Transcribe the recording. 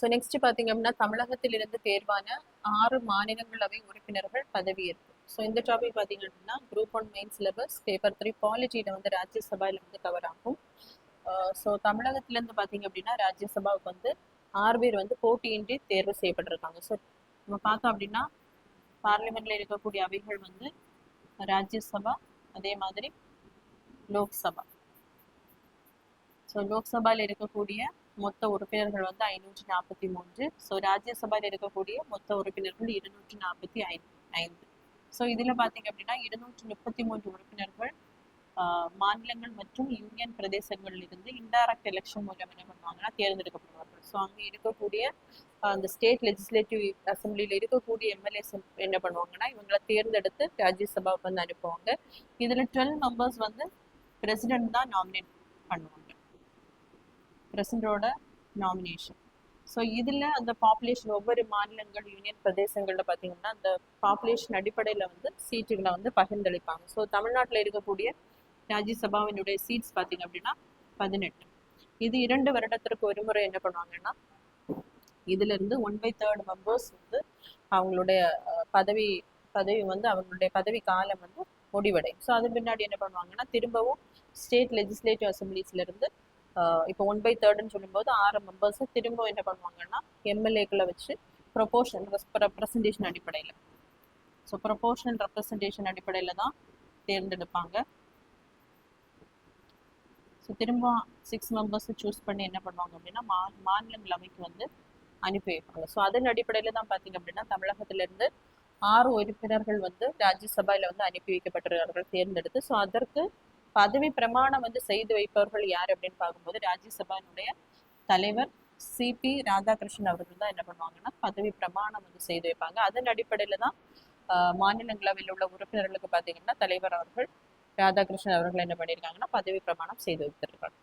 So next பார்த்தீங்க அப்படின்னா தமிழகத்திலிருந்து தேர்வான 6 மாநிலங்களவை உறுப்பினர்கள் பதவியேற்பு. ஸோ இந்த டாபிக் பார்த்தீங்க அப்படின்னா குரூப் 1 மெயின் சிலபஸ் பேப்பர் 3 பாலிட்டியில் வந்து ராஜ்யசபாவில் வந்து கவர் ஆகும். ஸோ தமிழகத்திலேருந்து பார்த்தீங்க அப்படின்னா ராஜ்யசபாவுக்கு வந்து 6 பேர் வந்து போட்டியின்றி தேர்வு செய்யப்பட்டிருக்காங்க. ஸோ நம்ம பார்த்தோம் அப்படின்னா பார்லிமெண்ட்ல இருக்கக்கூடிய அவைகள் வந்து ராஜ்யசபா, அதே மாதிரி லோக்சபா. ஸோ லோக்சபாவில் இருக்கக்கூடிய மொத்த உறுப்பினர்கள் வந்து 543. ஸோ ராஜ்யசபாவில் இருக்கக்கூடிய மொத்த உறுப்பினர்கள் 245. ஸோ இதில் பார்த்தீங்க அப்படின்னா 233 உறுப்பினர்கள் மாநிலங்கள் மற்றும் யூனியன் பிரதேசங்களில் இருந்து இன்டைரக்ட் எலெக்ஷன் மூலம் என்ன பண்ணுவாங்கன்னா தேர்ந்தெடுக்கப்படுவார்கள். ஸோ அங்கே இருக்கக்கூடிய அந்த ஸ்டேட் லெஜிஸ்லேட்டிவ் அசம்பிளியில் இருக்கக்கூடிய எம்எல்ஏஸ் என்ன பண்ணுவாங்கன்னா இவங்களை தேர்ந்தெடுத்து ராஜ்யசபாவுக்கு வந்து அனுப்புவாங்க. இதில் 12 மெம்பர்ஸ் வந்து பிரசிடென்ட் தான் நாமினேட் பண்ணுவாங்க, பிரசிடண்டோட நாமினேஷன். ஸோ இதில் அந்த பாப்புலேஷன் ஒவ்வொரு மாநிலங்கள் யூனியன் பிரதேசங்களில் பார்த்தீங்கன்னா அந்த பாப்புலேஷன் அடிப்படையில் வந்து சீட்டுகளை வந்து பகிர்ந்தளிப்பாங்க. ஸோ தமிழ்நாட்டில் இருக்கக்கூடிய ராஜ்யசபாவினுடைய சீட்ஸ் பார்த்தீங்க அப்படின்னா 18. இது 2 வருடத்திற்கு ஒரு முறை என்ன பண்ணுவாங்கன்னா இதிலிருந்து 1/3 மெம்பர்ஸ் வந்து அவங்களுடைய பதவி வந்து அவங்களுடைய பதவி காலம் வந்து முடிவடையும். ஸோ அது பின்னாடி என்ன பண்ணுவாங்கன்னா திரும்பவும் ஸ்டேட் லெஜிஸ்லேட்டிவ் அசம்பிளிஸ்ல இருந்து இப்போ 1/3 சொல்லும்போது 6 மெம்பர்ஸை திரும்ப என்ன பண்ணுவாங்கன்னா எம்எல்ஏக்களை வச்சு ப்ரொபோர்ஷனல் ரெப்ரசன்டேஷன் அடிப்படையில், ஸோ ப்ரொபோர்ஷனல் ரெப்ரசன்டேஷன் அடிப்படையில் தான் தேர்ந்தெடுப்பாங்க. ஸோ திரும்ப 6 மெம்பர்ஸை சூஸ் பண்ணி என்ன பண்ணுவாங்க அப்படின்னா மாநிலங்களவைக்கு வந்து அனுப்பி வைப்பாங்க. ஸோ அதன் அடிப்படையில் தான் பார்த்தீங்க அப்படின்னா தமிழகத்திலிருந்து 6 உறுப்பினர்கள் வந்து ராஜ்யசபாவில் வந்து அனுப்பி வைக்கப்பட்டிருக்கிறார்கள் தேர்ந்தெடுத்து. ஸோ அதற்கு பதவி பிரமாணம் வந்து செய்து வைப்பவர்கள் யார் அப்படின்னு பார்க்கும்போது ராஜ்யசபாவினுடைய தலைவர் சிபி ராதாகிருஷ்ணன் அவர்கள் தான் என்ன பண்ணுவாங்கன்னா பதவி பிரமாணம் வந்து செய்து வைப்பாங்க. அதன் அடிப்படையில தான் மாநிலங்களவையில் உள்ள உறுப்பினர்களுக்கு பார்த்தீங்கன்னா தலைவர் அவர்கள் ராதாகிருஷ்ணன் அவர்கள் என்ன பண்ணியிருக்காங்கன்னா பதவி பிரமாணம் செய்து வைத்திருக்காங்க.